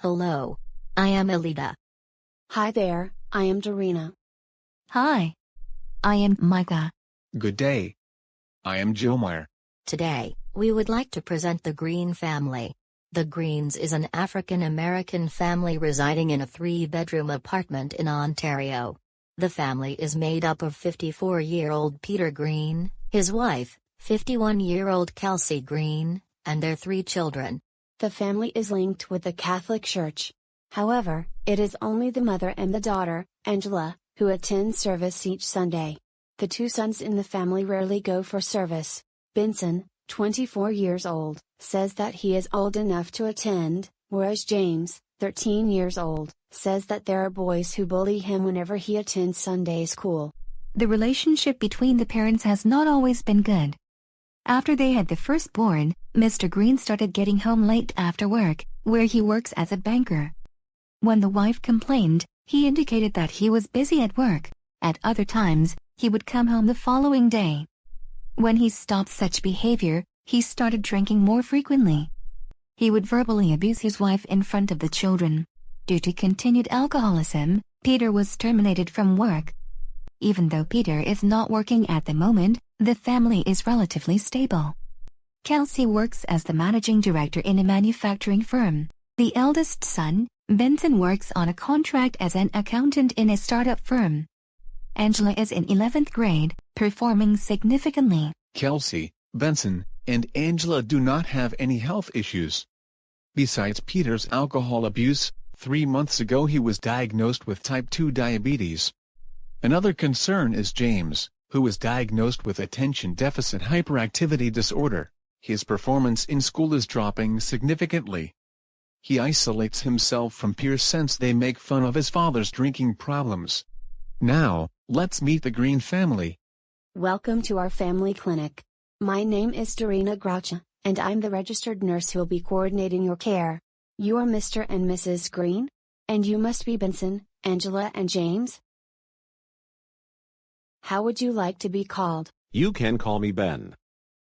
Hello. I am Elida. Hi there, I am Darina. Hi. I am Micah. Good day. I am Jomar. Today, we would like to present the Green family. The Greens is an African-American family residing in a 3-bedroom apartment in Ontario. The family is made up of 54-year-old Peter Green, his wife, 51-year-old Kelsey Green, and their 3 children. The family is linked with the Catholic Church. However, it is only the mother and the daughter, Angela, who attend service each Sunday. The 2 sons in the family rarely go for service. Benson, 24 years old, says that he is old enough to attend, whereas James, 13 years old, says that there are boys who bully him whenever he attends Sunday school. The relationship between the parents has not always been good. After they had the firstborn, Mr. Green started getting home late after work, where he works as a banker. When the wife complained, he indicated that he was busy at work. At other times, he would come home the following day. When he stopped such behavior, he started drinking more frequently. He would verbally abuse his wife in front of the children. Due to continued alcoholism, Peter was terminated from work. Even though Peter is not working at the moment, the family is relatively stable. Kelsey works as the managing director in a manufacturing firm. The eldest son, Benson, works on a contract as an accountant in a startup firm. Angela is in 11th grade, performing significantly. Kelsey, Benson, and Angela do not have any health issues. Besides Peter's alcohol abuse, 3 months ago he was diagnosed with type 2 diabetes. Another concern is James, who was diagnosed with attention deficit hyperactivity disorder. His performance in school is dropping significantly. He isolates himself from peers since they make fun of his father's drinking problems. Now, let's meet the Green family. Welcome to our family clinic. My name is Darina Groucha, and I'm the registered nurse who will be coordinating your care. You are Mr. and Mrs. Green? And you must be Benson, Angela and James? How would you like to be called? You can call me Ben.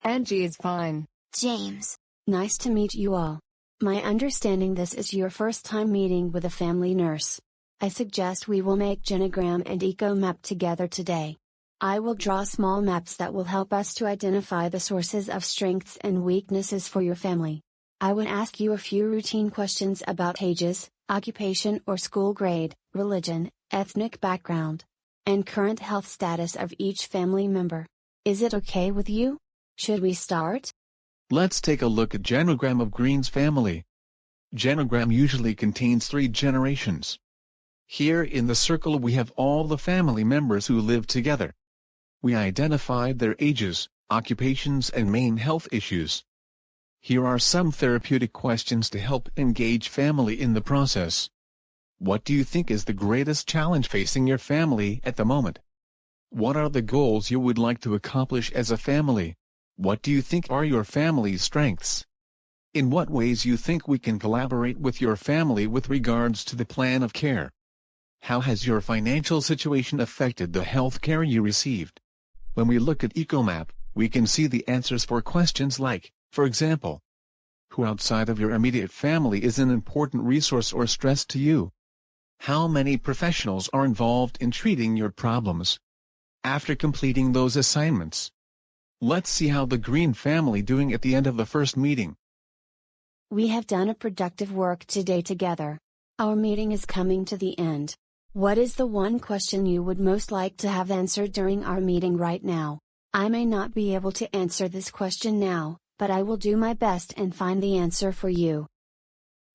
Angie is fine. James. Nice to meet you all. My understanding this is your first time meeting with a family nurse. I suggest we will make genogram and eco map together today. I will draw small maps that will help us to identify the sources of strengths and weaknesses for your family. I will ask you a few routine questions about ages, occupation or school grade, religion, ethnic background, and current health status of each family member. Is it okay with you? Should we start? Let's take a look at genogram of Green's family. Genogram usually contains 3 generations. Here in the circle we have all the family members who live together. We identified their ages, occupations and main health issues. Here are some therapeutic questions to help engage family in the process. What do you think is the greatest challenge facing your family at the moment? What are the goals you would like to accomplish as a family? What do you think are your family's strengths? In what ways you think we can collaborate with your family with regards to the plan of care? How has your financial situation affected the health care you received? When we look at EcoMap, we can see the answers for questions like, for example, who outside of your immediate family is an important resource or stress to you? How many professionals are involved in treating your problems? After completing those assignments, let's see how the Green family doing at the end of the first meeting. We have done a productive work today together. Our meeting is coming to the end. What is the one question you would most like to have answered during our meeting right now? I may not be able to answer this question now, but I will do my best and find the answer for you.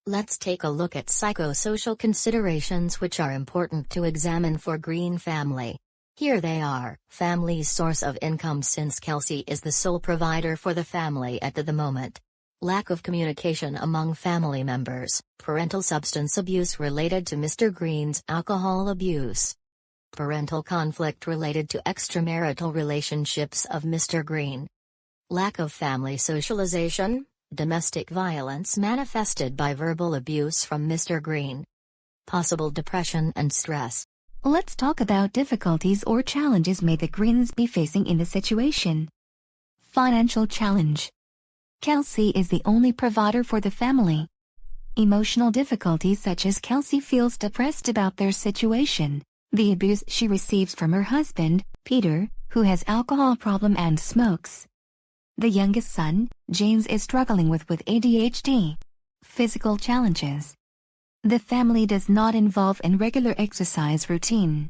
Let's take a look at psychosocial considerations which are important to examine for Green family. Here they are. Family's source of income. Since Kelsey is the sole provider for the family at the moment. Lack of communication among family members. Parental substance abuse related to Mr. Green's alcohol abuse. Parental conflict related to extramarital relationships of Mr. Green. Lack of family socialization. Domestic violence manifested by verbal abuse from Mr. Green. Possible depression and stress. Let's talk about difficulties or challenges may the Greens be facing in the situation. Financial challenge. Kelsey is the only provider for the family. Emotional difficulties such as Kelsey feels depressed about their situation, the abuse she receives from her husband, Peter, who has alcohol problem and smokes. The youngest son, James, is struggling with ADHD. Physical challenges. The family does not involve in regular exercise routine.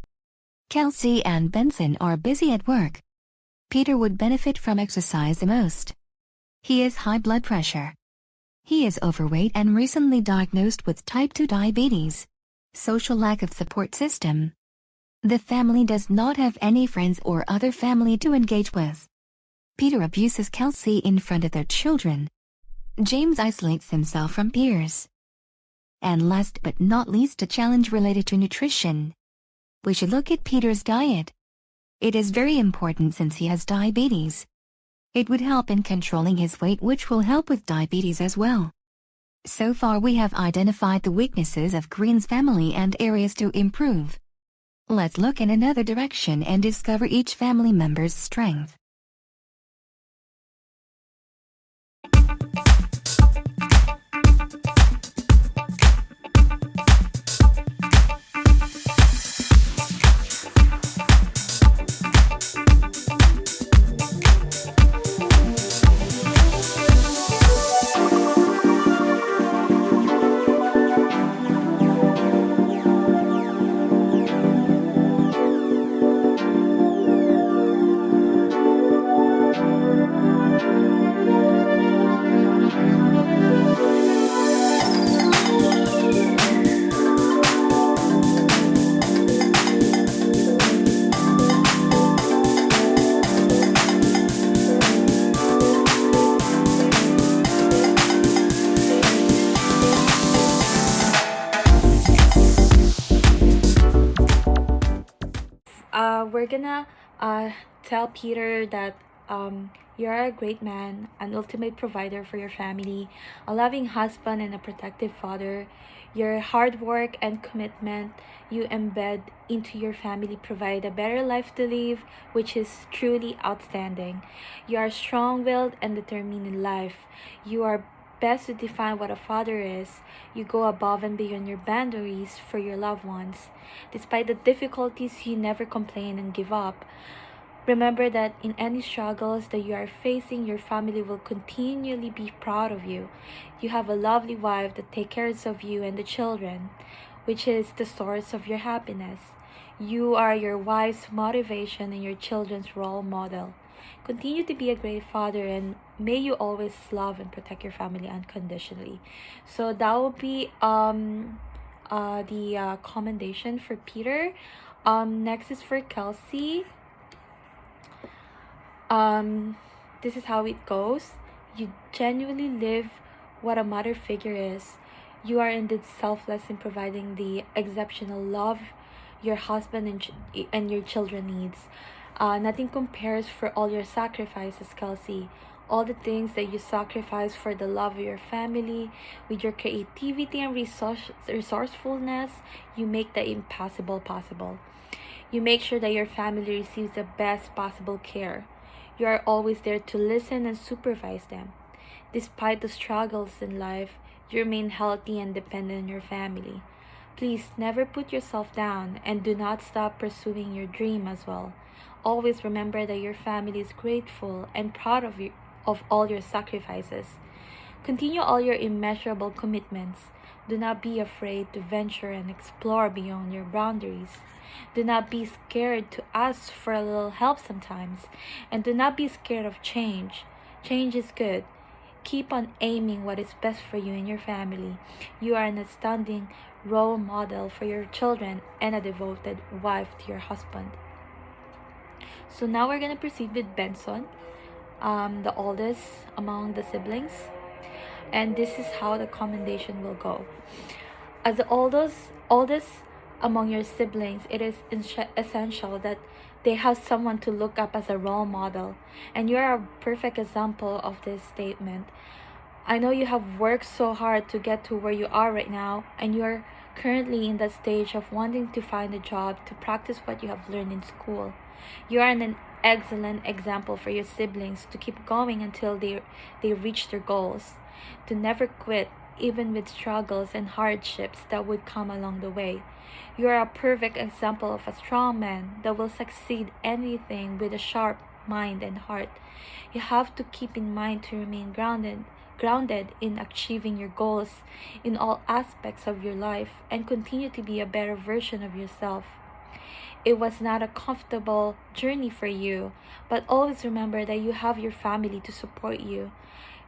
Kelsey and Benson are busy at work. Peter would benefit from exercise the most. He has high blood pressure. He is overweight and recently diagnosed with type 2 diabetes. Social lack of support system. The family does not have any friends or other family to engage with. Peter abuses Kelsey in front of their children. James isolates himself from peers. And last but not least, a challenge related to nutrition. We should look at Peter's diet. It is very important since he has diabetes. It would help in controlling his weight, which will help with diabetes as well. So far we have identified the weaknesses of Green's family and areas to improve. Let's look in another direction and discover each family member's strength. We're gonna tell Peter that you're a great man, an ultimate provider for your family, a loving husband and a protective father. Your hard work and commitment you embed into your family provide a better life to live, which is truly outstanding. You are strong-willed and determined in life. You are best to define what a father is. You go above and beyond your boundaries for your loved ones. Despite the difficulties, you never complain and give up. Remember that in any struggles that you are facing, your family will continually be proud of you. You have a lovely wife that takes care of you and the children, which is the source of your happiness. You are your wife's motivation and your children's role model. Continue to be a great father, and may you always love and protect your family unconditionally. So that will be the commendation for Peter. Next is for Kelsey. This is how it goes. You genuinely live what a mother figure is. You are indeed selfless in providing the exceptional love your husband and your children needs. Nothing compares for all your sacrifices, Kelsey. All the things that you sacrifice for the love of your family, with your creativity and resourcefulness, you make the impossible possible. You make sure that your family receives the best possible care. You are always there to listen and supervise them. Despite the struggles in life, you remain healthy and dependent on your family. Please never put yourself down and do not stop pursuing your dream as well. Always remember that your family is grateful and proud of you, of all your sacrifices. Continue all your immeasurable commitments. Do not be afraid to venture and explore beyond your boundaries. Do not be scared to ask for a little help sometimes. And do not be scared of change. Change is good. Keep on aiming what is best for you and your family. You are an outstanding role model for your children and a devoted wife to your husband. So now we're going to proceed with Benson, the oldest among the siblings. And this is how the commendation will go. As the oldest among your siblings, it is essential that they have someone to look up as a role model. And you are a perfect example of this statement. I know you have worked so hard to get to where you are right now, and you are currently in that stage of wanting to find a job to practice what you have learned in school. You are an excellent example for your siblings to keep going until they reach their goals. To never quit even with struggles and hardships that would come along the way. You are a perfect example of a strong man that will succeed anything with a sharp mind and heart. You have to keep in mind to remain grounded in achieving your goals in all aspects of your life and continue to be a better version of yourself. It was not a comfortable journey for you, but always remember that you have your family to support you.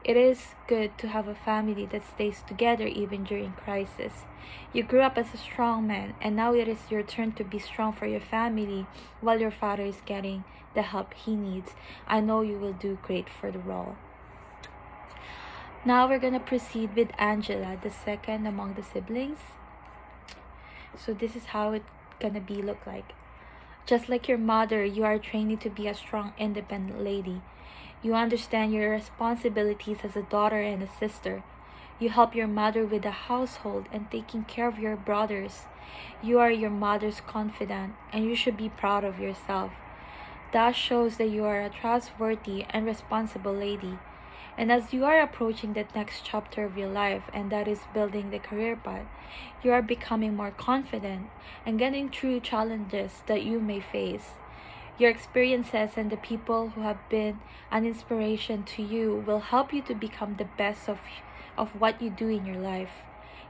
It is good to have a family that stays together even during crisis. You grew up as a strong man, and now it is your turn to be strong for your family while your father is getting the help he needs. I know you will do great for the role. Now we're gonna proceed with Angela, the second among the siblings. So this is how it's gonna be look like. Just like your mother, you are training to be a strong, independent lady. You understand your responsibilities as a daughter and a sister. You help your mother with the household and taking care of your brothers. You are your mother's confidant, and you should be proud of yourself. That shows that you are a trustworthy and responsible lady. And as you are approaching the next chapter of your life, and that is building the career path, you are becoming more confident and getting through challenges that you may face. Your experiences and the people who have been an inspiration to you will help you to become the best of what you do in your life.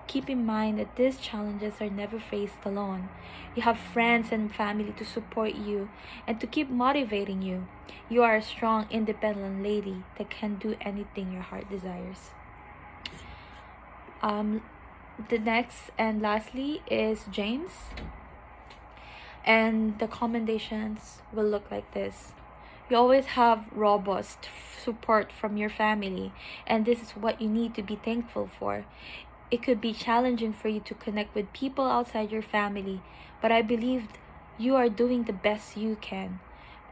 Keep in mind that these challenges are never faced alone. You have friends and family to support you and to keep motivating you. You are a strong, independent lady that can do anything your heart desires. The next and lastly is James. And the commendations will look like this. You always have robust support from your family, and this is what you need to be thankful for. It could be challenging for you to connect with people outside your family, but I believe you are doing the best you can.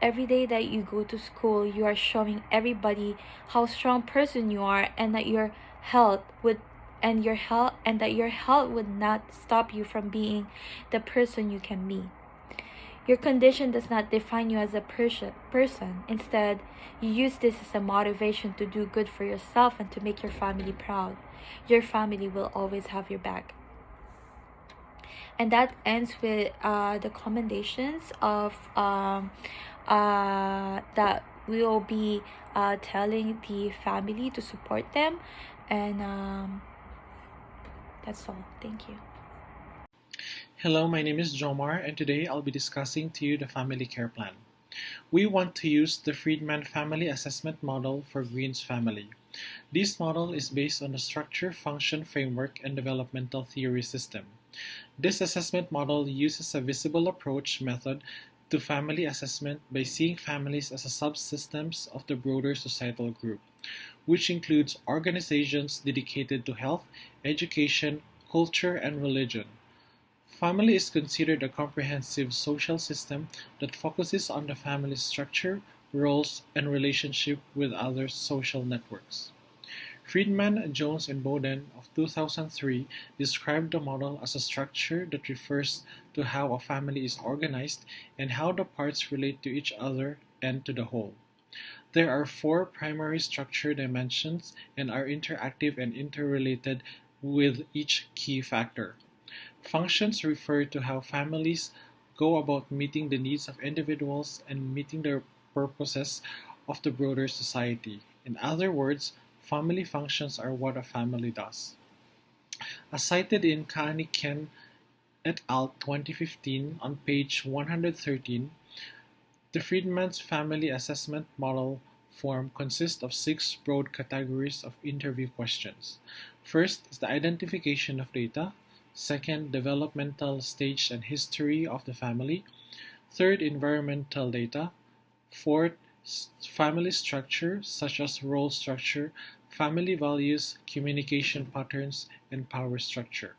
Every day that you go to school, you are showing everybody how strong person you are, and that your health would not stop you from being the person you can be. Your condition does not define you as a person. Instead, you use this as a motivation to do good for yourself and to make your family proud. Your family will always have your back. And that ends with the commendations of that we will be telling the family to support them. And that's all. Thank you. Hello, my name is Jomar, and today I'll be discussing to you the Family Care Plan. We want to use the Friedman Family Assessment Model for Green's family. This model is based on the Structure, Function, Framework, and Developmental Theory system. This assessment model uses a visible approach method to family assessment by seeing families as a subsystems of the broader societal group, which includes organizations dedicated to health, education, culture, and religion. Family is considered a comprehensive social system that focuses on the family's structure, roles, and relationship with other social networks. Friedman, Jones, and Bowden of 2003 described the model as a structure that refers to how a family is organized and how the parts relate to each other and to the whole. There are 4 primary structure dimensions and are interactive and interrelated with each key factor. Functions refer to how families go about meeting the needs of individuals and meeting the purposes of the broader society. In other words, family functions are what a family does. As cited in Kani Ken et al. 2015 on page 113, the Friedman's Family Assessment Model form consists of 6 broad categories of interview questions. First is the identification of data. Second, developmental stage and history of the family. Third, environmental data. Fourth, family structure such as role structure, family values, communication patterns, and power structure.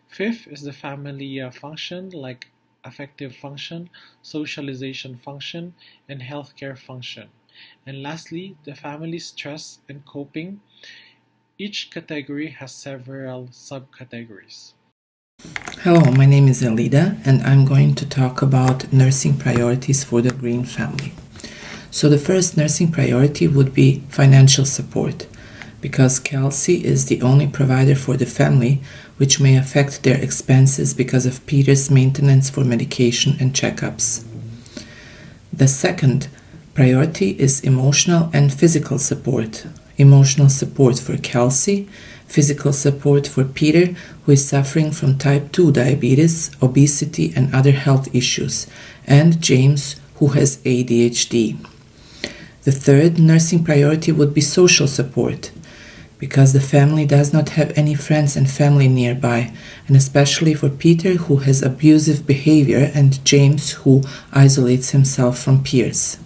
Fifth is the family function like affective function, socialization function, and healthcare function. And lastly, the family stress and coping. Each category has several subcategories. Hello, my name is Elida, and I'm going to talk about nursing priorities for the Green family. So the first nursing priority would be financial support, because Kelsey is the only provider for the family, which may affect their expenses because of Peter's maintenance for medication and checkups. The second priority is emotional and physical support. Emotional support for Kelsey, physical support for Peter, who is suffering from type 2 diabetes, obesity, and other health issues, and James, who has ADHD. The third nursing priority would be social support, because the family does not have any friends and family nearby, and especially for Peter, who has abusive behavior, and James, who isolates himself from peers.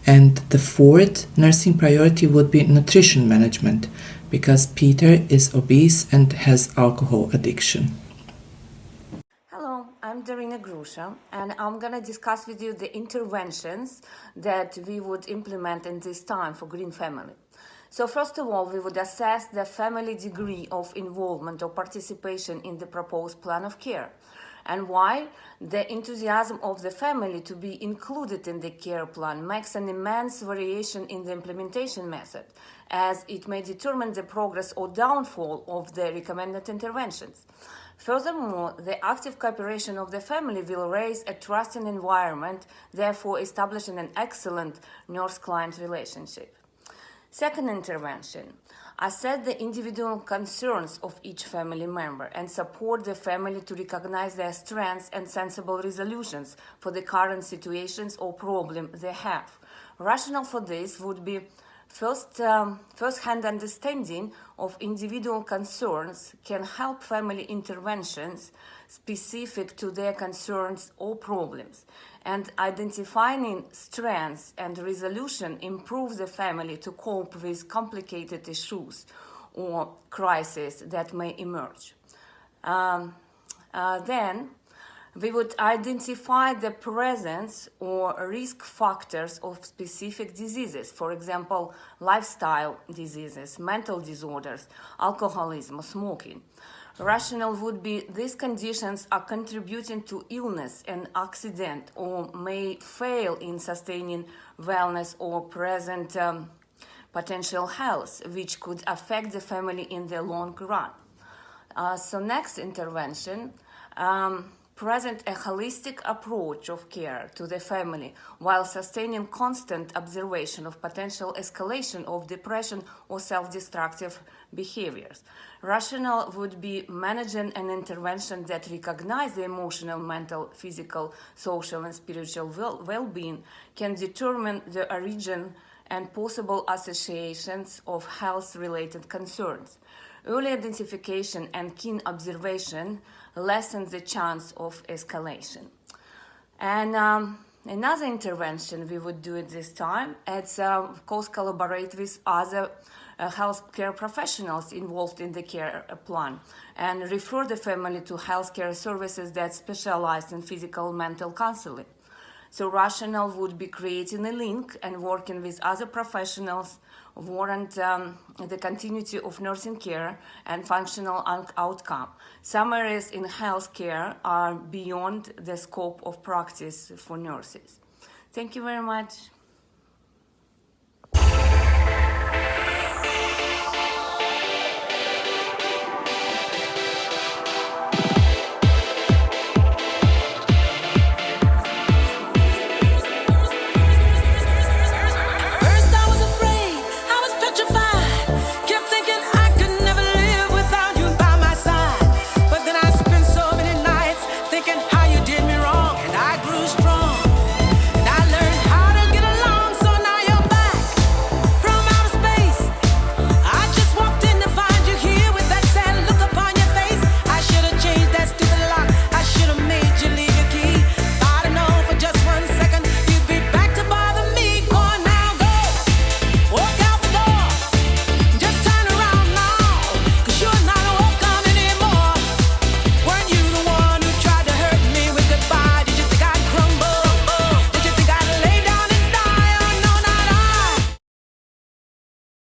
And the fourth nursing priority would be nutrition management, because Peter is obese and has alcohol addiction. Hello, I'm Darina Grusha, and I'm going to discuss with you the interventions that we would implement in this time for Green Family. So first of all, we would assess the family degree of involvement or participation in the proposed plan of care, and why the enthusiasm of the family to be included in the care plan makes an immense variation in the implementation method, as it may determine the progress or downfall of the recommended interventions. Furthermore, the active cooperation of the family will raise a trusting environment, therefore establishing an excellent nurse-client relationship. Second intervention, assess the individual concerns of each family member and support the family to recognize their strengths and sensible resolutions for the current situations or problem they have. Rationale for this would be first-hand understanding of individual concerns can help family interventions specific to their concerns or problems, and identifying strengths and resolution improves the family to cope with complicated issues or crises that may emerge. Then we would identify the presence or risk factors of specific diseases, for example, lifestyle diseases, mental disorders, alcoholism, or smoking. Rationale would be these conditions are contributing to illness and accident or may fail in sustaining wellness or present potential health, which could affect the family in the long run. So next intervention, present a holistic approach of care to the family while sustaining constant observation of potential escalation of depression or self-destructive behaviors. Rationale would be managing an intervention that recognizes the emotional, mental, physical, social, and spiritual well-being, can determine the origin and possible associations of health-related concerns. Early identification and keen observation lessen the chance of escalation. And another intervention we would do at this time is, of course, collaborate with other healthcare professionals involved in the care plan and refer the family to healthcare services that specialize in physical and mental counseling. So rationale would be creating a link and working with other professionals warrant the continuity of nursing care and functional outcome. Some areas in healthcare are beyond the scope of practice for nurses. Thank you very much.